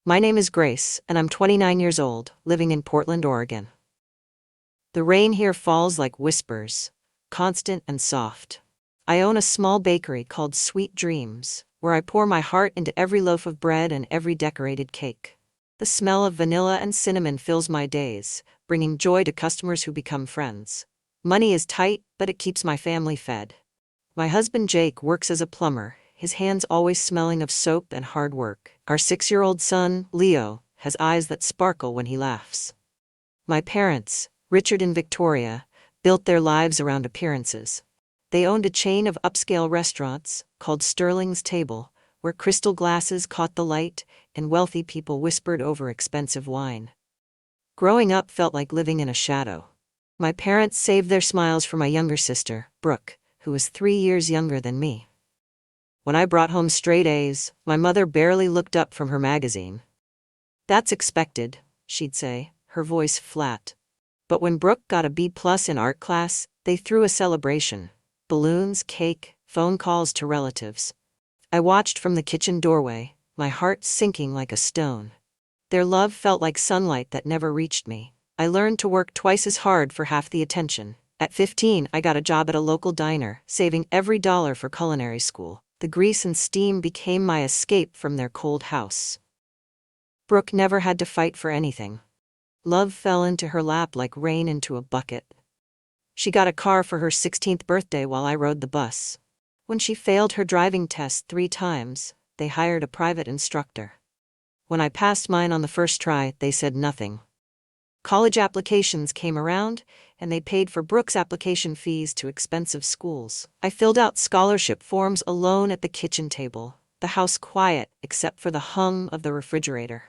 My name is Grace, and I'm 29 years old, living in Portland, Oregon. The rain here falls like whispers, constant and soft. I own a small bakery called Sweet Dreams, where I pour my heart into every loaf of bread and every decorated cake. The smell of vanilla and cinnamon fills my days, bringing joy to customers who become friends. Money is tight, but it keeps my family fed. My husband Jake works as a plumber, his hands always smelling of soap and hard work. Our 6-year-old son, Leo, has eyes that sparkle when he laughs. My parents, Richard and Victoria, built their lives around appearances. They owned a chain of upscale restaurants, called Sterling's Table, where crystal glasses caught the light and wealthy people whispered over expensive wine. Growing up felt like living in a shadow. My parents saved their smiles for my younger sister, Brooke, who was 3 years younger than me. When I brought home straight A's, my mother barely looked up from her magazine. "That's expected," she'd say, her voice flat. But when Brooke got a B+ in art class, they threw a celebration. Balloons, cake, phone calls to relatives. I watched from the kitchen doorway, my heart sinking like a stone. Their love felt like sunlight that never reached me. I learned to work twice as hard for half the attention. At 15, I got a job at a local diner, saving every dollar for culinary school. The grease and steam became my escape from their cold house. Brooke never had to fight for anything. Love fell into her lap like rain into a bucket. She got a car for her 16th birthday while I rode the bus. When she failed her driving test 3 times, they hired a private instructor. When I passed mine on the first try, they said nothing. College applications came around, and they paid for Brooke's application fees to expensive schools. I filled out scholarship forms alone at the kitchen table, the house quiet except for the hum of the refrigerator.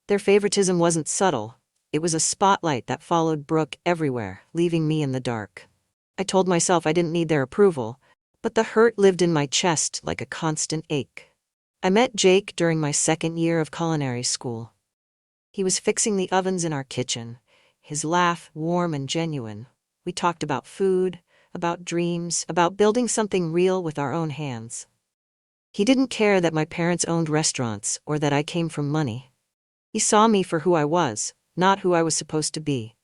Their favoritism wasn't subtle. It was a spotlight that followed Brooke everywhere, leaving me in the dark. I told myself I didn't need their approval, but the hurt lived in my chest like a constant ache. I met Jake during my 2nd year of culinary school. He was fixing the ovens in our kitchen, his laugh warm and genuine. We talked about food, about dreams, about building something real with our own hands. He didn't care that my parents owned restaurants or that I came from money. He saw me for who I was, not who I was supposed to be.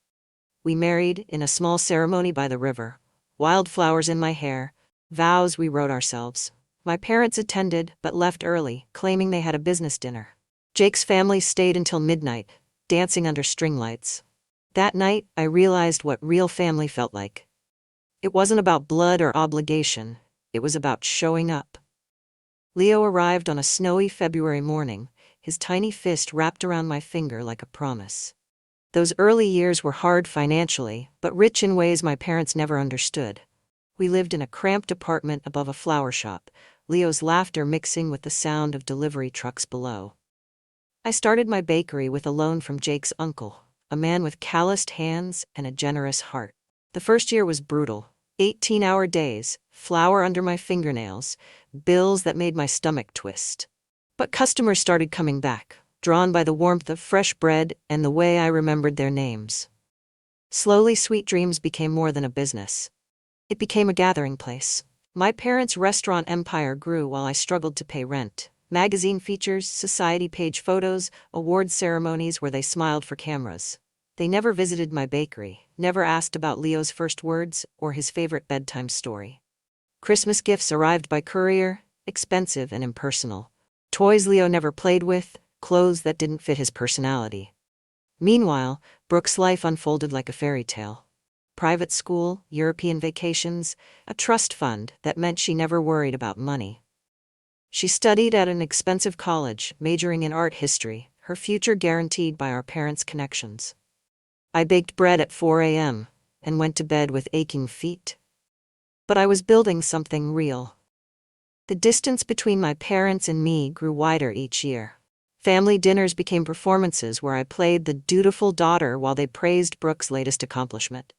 We married in a small ceremony by the river, wildflowers in my hair, vows we wrote ourselves. My parents attended but left early, claiming they had a business dinner. Jake's family stayed until midnight, dancing under string lights. That night, I realized what real family felt like. It wasn't about blood or obligation, it was about showing up. Leo arrived on a snowy February morning, his tiny fist wrapped around my finger like a promise. Those early years were hard financially, but rich in ways my parents never understood. We lived in a cramped apartment above a flower shop, Leo's laughter mixing with the sound of delivery trucks below. I started my bakery with a loan from Jake's uncle, a man with calloused hands and a generous heart. The first year was brutal. 18-hour days, flour under my fingernails, bills that made my stomach twist. But customers started coming back, drawn by the warmth of fresh bread and the way I remembered their names. Slowly, Sweet Dreams became more than a business. It became a gathering place. My parents' restaurant empire grew while I struggled to pay rent. Magazine features, society page photos, award ceremonies where they smiled for cameras. They never visited my bakery, never asked about Leo's first words or his favorite bedtime story. Christmas gifts arrived by courier, expensive and impersonal. Toys Leo never played with, clothes that didn't fit his personality. Meanwhile, Brooke's life unfolded like a fairy tale. Private school, European vacations, a trust fund that meant she never worried about money. She studied at an expensive college, majoring in art history, her future guaranteed by our parents' connections. I baked bread at 4 a.m. and went to bed with aching feet. But I was building something real. The distance between my parents and me grew wider each year. Family dinners became performances where I played the dutiful daughter while they praised Brooke's latest accomplishment.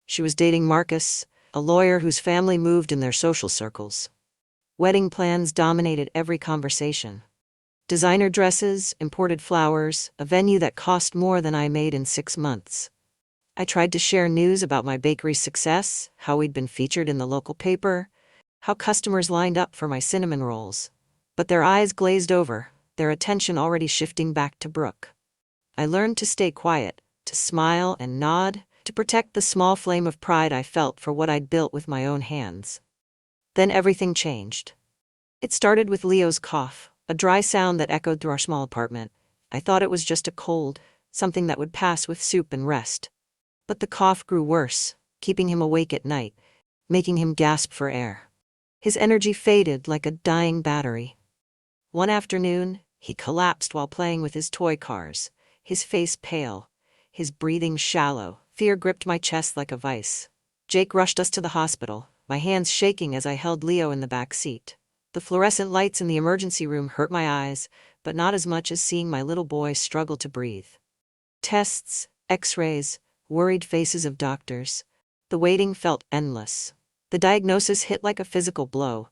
She was dating Marcus, a lawyer whose family moved in their social circles. Wedding plans dominated every conversation. Designer dresses, imported flowers, a venue that cost more than I made in 6 months. I tried to share news about my bakery's success, how we'd been featured in the local paper, how customers lined up for my cinnamon rolls. But their eyes glazed over. their attention already shifting back to Brooke. I learned to stay quiet, to smile and nod, to protect the small flame of pride I felt for what I'd built with my own hands. Then everything changed. It started with Leo's cough, a dry sound that echoed through our small apartment. I thought it was just a cold, something that would pass with soup and rest. But the cough grew worse, keeping him awake at night, making him gasp for air. His energy faded like a dying battery. One afternoon, he collapsed while playing with his toy cars, his face pale, his breathing shallow. Fear gripped my chest like a vice. Jake rushed us to the hospital, my hands shaking as I held Leo in the back seat. The fluorescent lights in the emergency room hurt my eyes, but not as much as seeing my little boy struggle to breathe. Tests, x-rays, worried faces of doctors. The waiting felt endless. The diagnosis hit like a physical blow.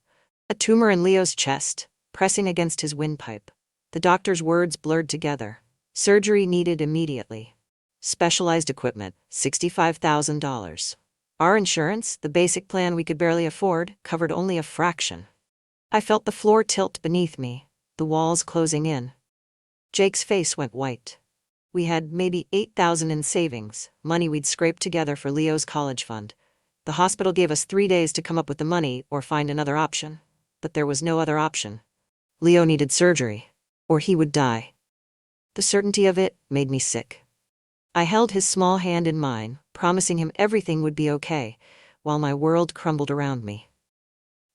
A tumor in Leo's chest, pressing against his windpipe. The doctor's words blurred together. Surgery needed immediately. Specialized equipment, $65,000. Our insurance, the basic plan we could barely afford, covered only a fraction. I felt the floor tilt beneath me, the walls closing in. Jake's face went white. We had maybe $8,000 in savings, money we'd scraped together for Leo's college fund. The hospital gave us 3 days to come up with the money or find another option. But there was no other option. Leo needed surgery, or he would die. The certainty of it made me sick. I held his small hand in mine, promising him everything would be okay, while my world crumbled around me.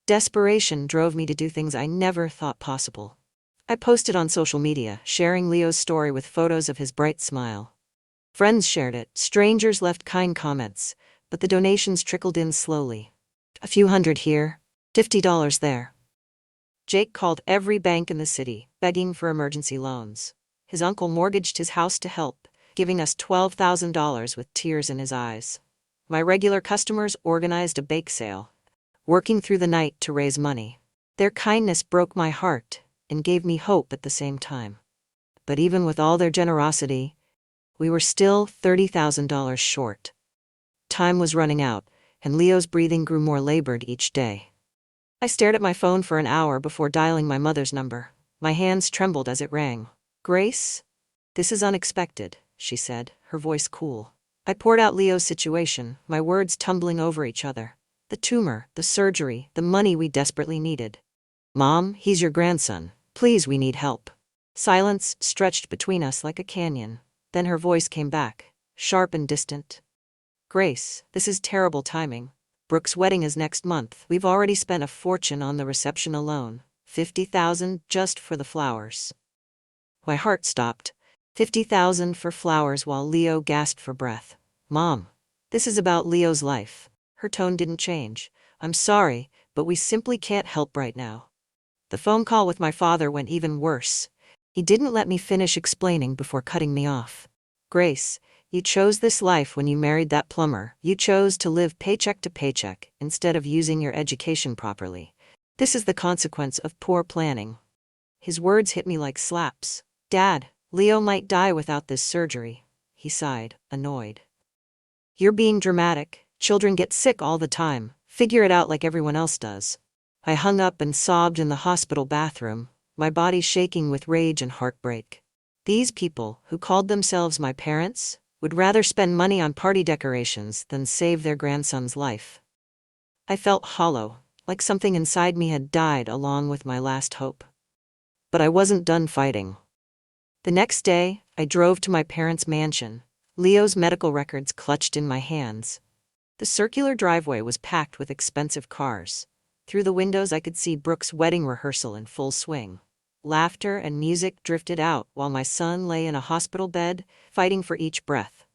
Desperation drove me to do things I never thought possible. I posted on social media, sharing Leo's story with photos of his bright smile. Friends shared it, strangers left kind comments, but the donations trickled in slowly. A few hundred here, $50 there. Jake called every bank in the city, begging for emergency loans. His uncle mortgaged his house to help, giving us $12,000 with tears in his eyes. My regular customers organized a bake sale, working through the night to raise money. Their kindness broke my heart and gave me hope at the same time. But even with all their generosity, we were still $30,000 short. Time was running out, and Leo's breathing grew more labored each day. I stared at my phone for an hour before dialing my mother's number. My hands trembled as it rang. "Grace? This is unexpected," she said, her voice cool. I poured out Leo's situation, my words tumbling over each other. The tumor, the surgery, the money we desperately needed. "Mom, he's your grandson. Please, we need help." Silence stretched between us like a canyon. Then her voice came back, sharp and distant. "Grace, this is terrible timing. Brooke's wedding is next month. We've already spent a fortune on the reception alone. $50,000 just for the flowers." My heart stopped. $50,000 for flowers while Leo gasped for breath. "Mom, this is about Leo's life." Her tone didn't change. "I'm sorry, but we simply can't help right now." The phone call with my father went even worse. He didn't let me finish explaining before cutting me off. "Grace, you chose this life when you married that plumber. You chose to live paycheck to paycheck instead of using your education properly. This is the consequence of poor planning." His words hit me like slaps. "Dad, Leo might die without this surgery," he sighed, annoyed. "You're being dramatic. Children get sick all the time. Figure it out like everyone else does." I hung up and sobbed in the hospital bathroom, my body shaking with rage and heartbreak. These people, who called themselves my parents, would rather spend money on party decorations than save their grandson's life. I felt hollow, like something inside me had died along with my last hope. But I wasn't done fighting. The next day, I drove to my parents' mansion, Leo's medical records clutched in my hands. The circular driveway was packed with expensive cars. Through the windows I could see Brooke's wedding rehearsal in full swing. Laughter and music drifted out while my son lay in a hospital bed, fighting for each breath.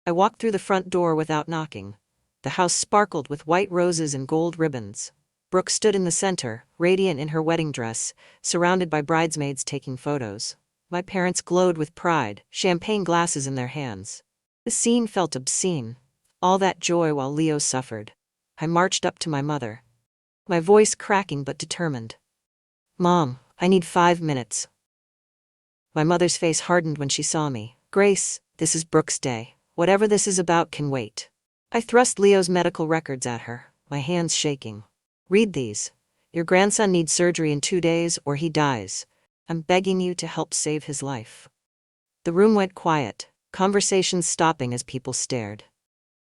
I walked through the front door without knocking. The house sparkled with white roses and gold ribbons. Brooke stood in the center, radiant in her wedding dress, surrounded by bridesmaids taking photos. My parents glowed with pride, champagne glasses in their hands. The scene felt obscene. All that joy while Leo suffered. I marched up to my mother, my voice cracking but determined. "Mom, I need 5 minutes." My mother's face hardened when she saw me. "Grace, this is Brooke's day. Whatever this is about can wait." I thrust Leo's medical records at her, my hands shaking. "Read these. Your grandson needs surgery in 2 days or he dies. I'm begging you to help save his life." The room went quiet, conversations stopping as people stared.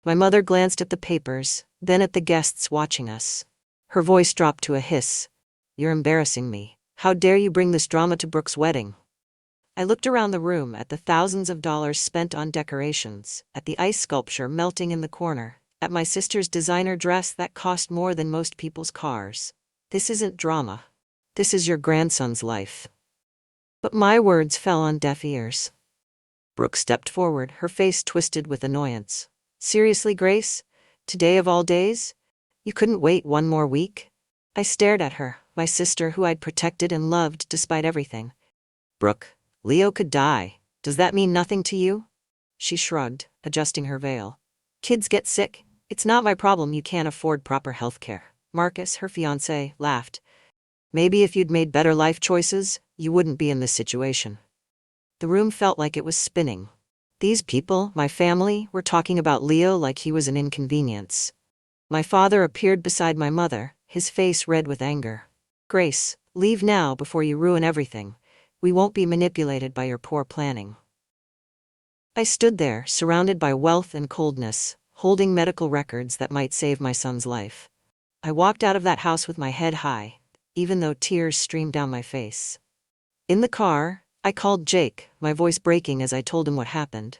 My mother glanced at the papers, then at the guests watching us. Her voice dropped to a hiss. "You're embarrassing me. How dare you bring this drama to Brooke's wedding?" I looked around the room at the thousands of dollars spent on decorations, at the ice sculpture melting in the corner, at my sister's designer dress that cost more than most people's cars. This isn't drama. This is your grandson's life. But my words fell on deaf ears. Brooke stepped forward, her face twisted with annoyance. "Seriously, Grace? Today of all days? You couldn't wait one more week?" I stared at her, my sister who I'd protected and loved despite everything. "Brooke, Leo could die. Does that mean nothing to you?" She shrugged, adjusting her veil. "Kids get sick. It's not my problem you can't afford proper health care." Marcus, her fiancé, laughed. "Maybe if you'd made better life choices, you wouldn't be in this situation." The room felt like it was spinning. These people, my family, were talking about Leo like he was an inconvenience. My father appeared beside my mother, his face red with anger. "Grace, leave now before you ruin everything. We won't be manipulated by your poor planning." I stood there, surrounded by wealth and coldness, holding medical records that might save my son's life. I walked out of that house with my head high, even though tears streamed down my face. In the car, I called Jake, my voice breaking as I told him what happened.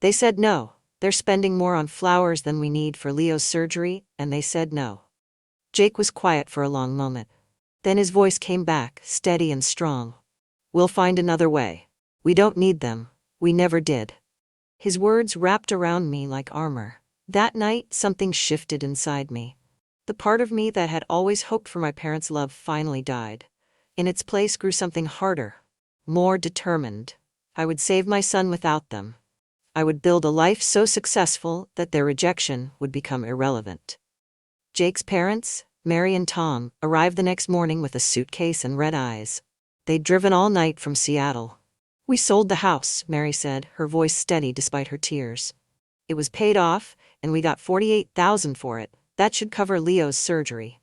They said no, they're spending more on flowers than we need for Leo's surgery, and they said no. Jake was quiet for a long moment. Then his voice came back, steady and strong. "We'll find another way. We don't need them. We never did." His words wrapped around me like armor. That night, something shifted inside me. The part of me that had always hoped for my parents' love finally died. In its place grew something harder, more determined. I would save my son without them. I would build a life so successful that their rejection would become irrelevant. Jake's parents, Mary and Tom, arrived the next morning with a suitcase and red eyes. They'd driven all night from Seattle. "We sold the house," Mary said, her voice steady despite her tears. "It was paid off, and we got $48,000 for it. That should cover Leo's surgery."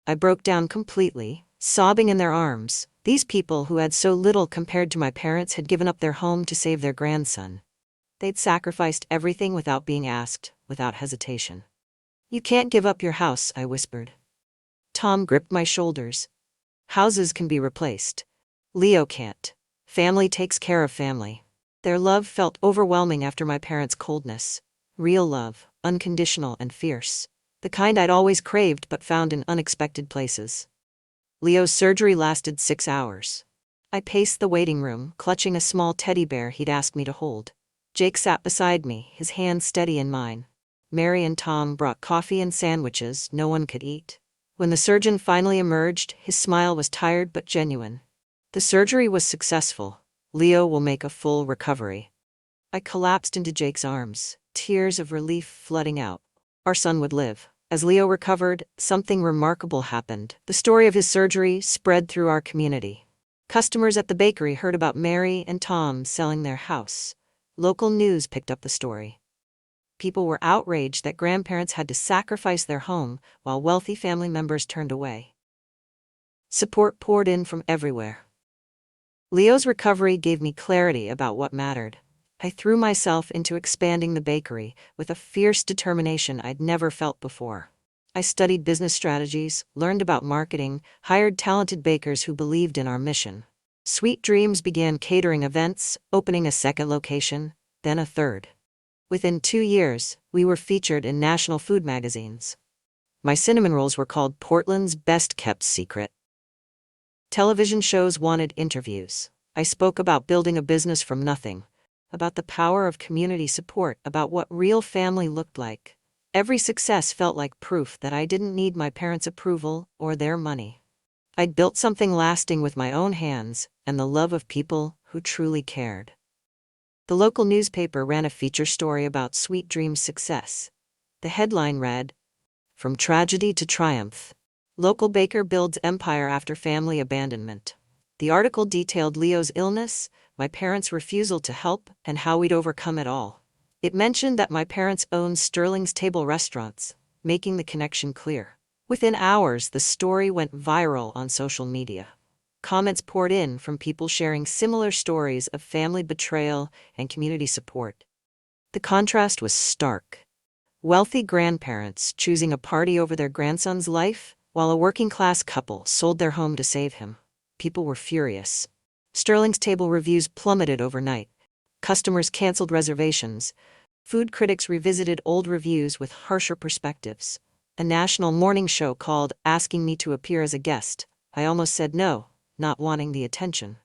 I broke down completely, sobbing in their arms. These people who had so little compared to my parents had given up their home to save their grandson. They'd sacrificed everything without being asked, without hesitation. "You can't give up your house," I whispered. Tom gripped my shoulders. "Houses can be replaced. Leo can't. Family takes care of family." Their love felt overwhelming after my parents' coldness. Real love, unconditional and fierce. The kind I'd always craved but found in unexpected places. Leo's surgery lasted 6 hours. I paced the waiting room, clutching a small teddy bear he'd asked me to hold. Jake sat beside me, his hand steady in mine. Mary and Tom brought coffee and sandwiches no one could eat. When the surgeon finally emerged, his smile was tired but genuine. "The surgery was successful. Leo will make a full recovery." I collapsed into Jake's arms, tears of relief flooding out. Our son would live. As Leo recovered, something remarkable happened. The story of his surgery spread through our community. Customers at the bakery heard about Mary and Tom selling their house. Local news picked up the story. People were outraged that grandparents had to sacrifice their home while wealthy family members turned away. Support poured in from everywhere. Leo's recovery gave me clarity about what mattered. I threw myself into expanding the bakery with a fierce determination I'd never felt before. I studied business strategies, learned about marketing, hired talented bakers who believed in our mission. Sweet Dreams began catering events, opening a second location, then a third. Within 2 years, we were featured in national food magazines. My cinnamon rolls were called Portland's best-kept secret. Television shows wanted interviews. I spoke about building a business from nothing, about the power of community support, about what real family looked like. Every success felt like proof that I didn't need my parents' approval or their money. I'd built something lasting with my own hands and the love of people who truly cared. The local newspaper ran a feature story about Sweet Dreams' success. The headline read, "From Tragedy to Triumph. Local baker builds empire after family abandonment." The article detailed Leo's illness, my parents' refusal to help, and how we'd overcome it all. It mentioned that my parents owned Sterling's Table restaurants, making the connection clear. Within hours, the story went viral on social media. Comments poured in from people sharing similar stories of family betrayal and community support. The contrast was stark. Wealthy grandparents choosing a party over their grandson's life, while a working-class couple sold their home to save him. People were furious. Sterling's table reviews plummeted overnight. Customers canceled reservations. Food critics revisited old reviews with harsher perspectives. A national morning show called, asking me to appear as a guest. I almost said no, not wanting the attention.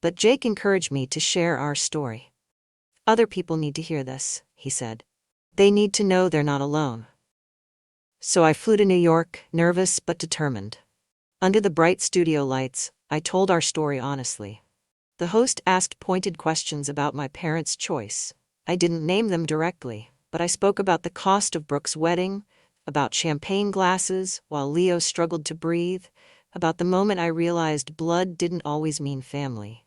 But Jake encouraged me to share our story. Other people need to hear this, he said. They need to know they're not alone. So I flew to New York, nervous but determined. Under the bright studio lights, I told our story honestly. The host asked pointed questions about my parents' choice. I didn't name them directly, but I spoke about the cost of Brooke's wedding, about champagne glasses while Leo struggled to breathe, about the moment I realized blood didn't always mean family.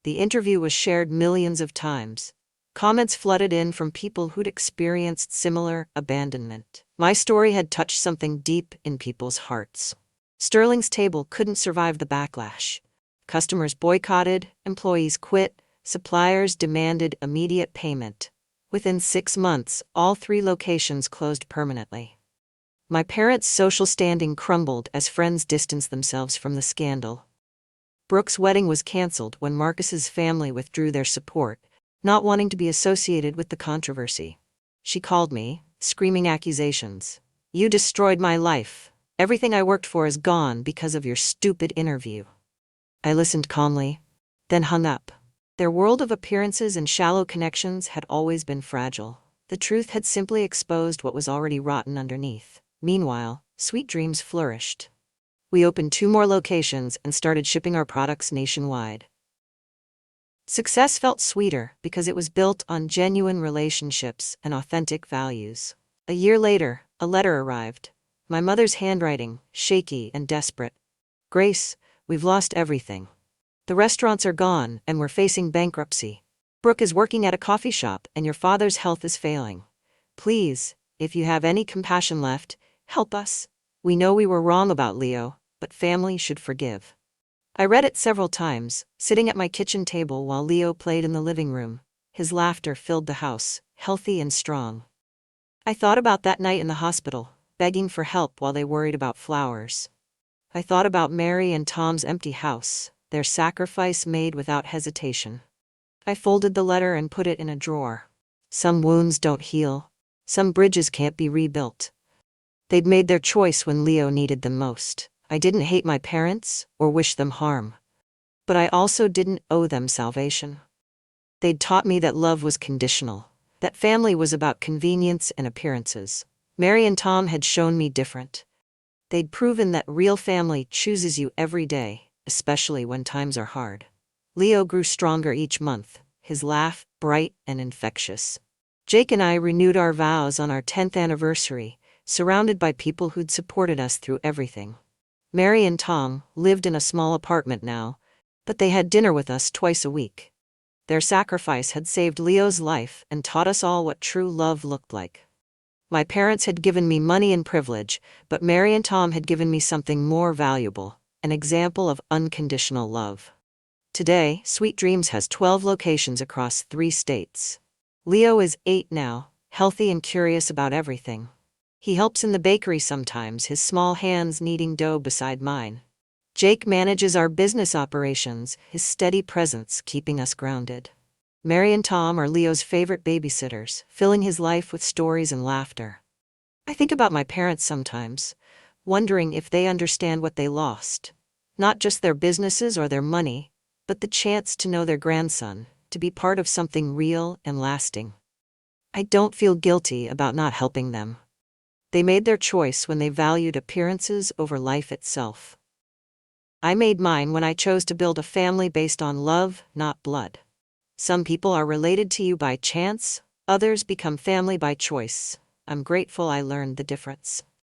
The interview was shared millions of times. Comments flooded in from people who'd experienced similar abandonment. My story had touched something deep in people's hearts. Sterling's table couldn't survive the backlash. Customers boycotted, employees quit, suppliers demanded immediate payment. Within 6 months, all 3 locations closed permanently. My parents' social standing crumbled as friends distanced themselves from the scandal. Brooke's wedding was canceled when Marcus's family withdrew their support, not wanting to be associated with the controversy. She called me, screaming accusations. "You destroyed my life. Everything I worked for is gone because of your stupid interview." I listened calmly, then hung up. Their world of appearances and shallow connections had always been fragile. The truth had simply exposed what was already rotten underneath. Meanwhile, Sweet Dreams flourished. We opened 2 more locations and started shipping our products nationwide. Success felt sweeter because it was built on genuine relationships and authentic values. A year later, a letter arrived. My mother's handwriting, shaky and desperate. "Grace, we've lost everything. The restaurants are gone and we're facing bankruptcy. Brooke is working at a coffee shop and your father's health is failing. Please, if you have any compassion left, help us. We know we were wrong about Leo, but family should forgive." I read it several times, sitting at my kitchen table while Leo played in the living room. His laughter filled the house, healthy and strong. I thought about that night in the hospital, begging for help while they worried about flowers. I thought about Mary and Tom's empty house, their sacrifice made without hesitation. I folded the letter and put it in a drawer. Some wounds don't heal. Some bridges can't be rebuilt. They'd made their choice when Leo needed them most. I didn't hate my parents or wish them harm. But I also didn't owe them salvation. They'd taught me that love was conditional, that family was about convenience and appearances. Mary and Tom had shown me different. They'd proven that real family chooses you every day, especially when times are hard. Leo grew stronger each month, his laugh bright and infectious. Jake and I renewed our vows on our 10th anniversary, surrounded by people who'd supported us through everything. Mary and Tom lived in a small apartment now, but they had dinner with us twice a week. Their sacrifice had saved Leo's life and taught us all what true love looked like. My parents had given me money and privilege, but Mary and Tom had given me something more valuable, an example of unconditional love. Today, Sweet Dreams has 12 locations across 3 states. Leo is 8 now, healthy and curious about everything. He helps in the bakery sometimes, his small hands kneading dough beside mine. Jake manages our business operations, his steady presence keeping us grounded. Mary and Tom are Leo's favorite babysitters, filling his life with stories and laughter. I think about my parents sometimes, wondering if they understand what they lost. Not just their businesses or their money, but the chance to know their grandson, to be part of something real and lasting. I don't feel guilty about not helping them. They made their choice when they valued appearances over life itself. I made mine when I chose to build a family based on love, not blood. Some people are related to you by chance, others become family by choice. I'm grateful I learned the difference.